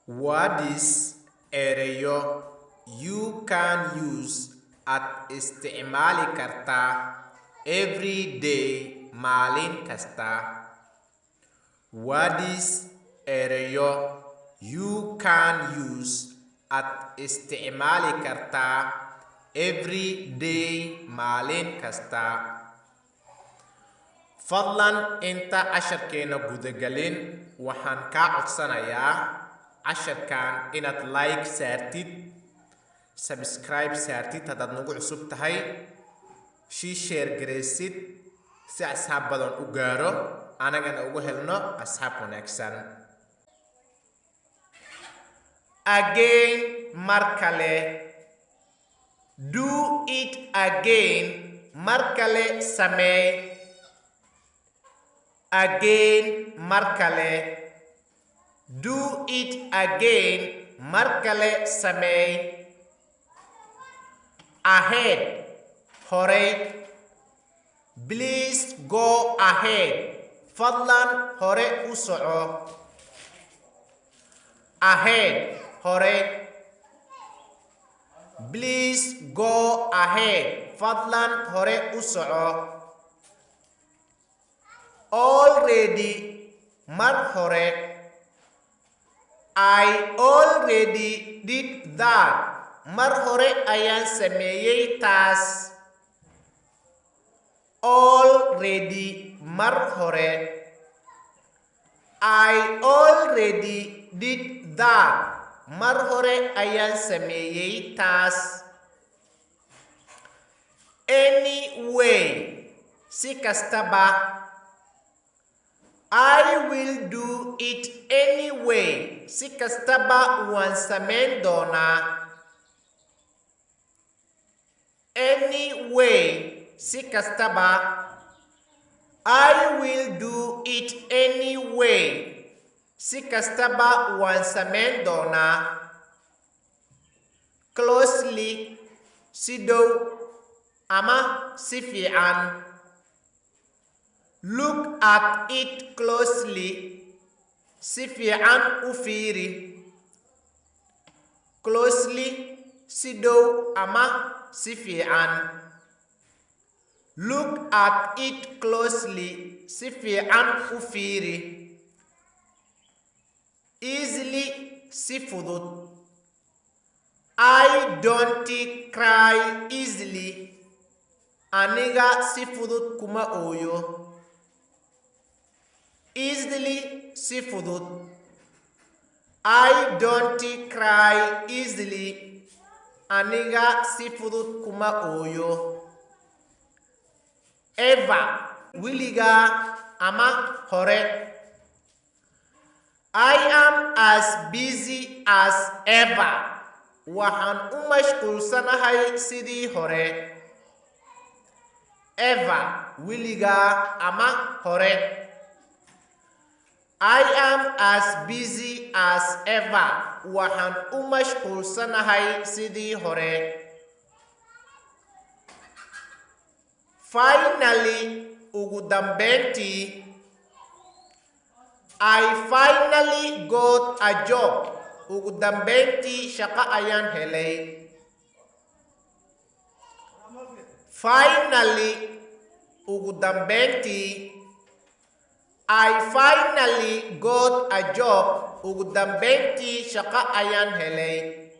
What is erayo you can use at isticmaali karta every day maalin kasta? What is erayo you can use at isticmaali karta every day maalin kasta? Fadlan inta casharkeena gudagalin waxaan kaa codsanayaa casharkan inaad like saartid, subscribe saartid haddaad nagu cusub tahay, share gareysid si asxaab badan u gaaro anagana ugu helno asxaab wanaagsan. Again, mar kale. Do it again, mar kale samee. Again, mar kale. Do it again, mar kale samee. Ahead, hore. Please go ahead, fadlan hore u soco. Ahead, hore. Please go ahead, fadlan hore u soco. Already, mar hore. I already did that. Mar hore ayaan sameeyay taas. Already, mar hore. I already did that. Mar hore ayaan sameeyay taas. Anyway, si kastaba. I will do it anyway. Si kastaba waan samayn doonaa. Anyway, si kastaba. I will do it anyway. Si kastaba waan samayn doonaa. Closely, si dhow ama si fiican. Look at it closely. Si fiican u fiiri. Closely, si dhow ama si fiican. Look at it closely. Si fiican u fiiri. Easily, si fudud. I don't cry easily. Aniga si fudud kuma ooyo. Easily, si fudud. I don't cry easily. Aniga si fudud kuma ooyo. Ever, wiliga ama hore. I am as busy as ever. Waxaan u mashquulsanahay sidii hore. Ever, wiliga ama hore. I am as busy as ever. Waxaan u mashquulsanahay sidii hore. Finally, ugu dambeyntii. I finally got a job. Ugu dambeyntii shaqo ayaan helay. Finally, ugu dambeyntii. I finally got a job. Ugu dambeyntii shaqo ayaan helay.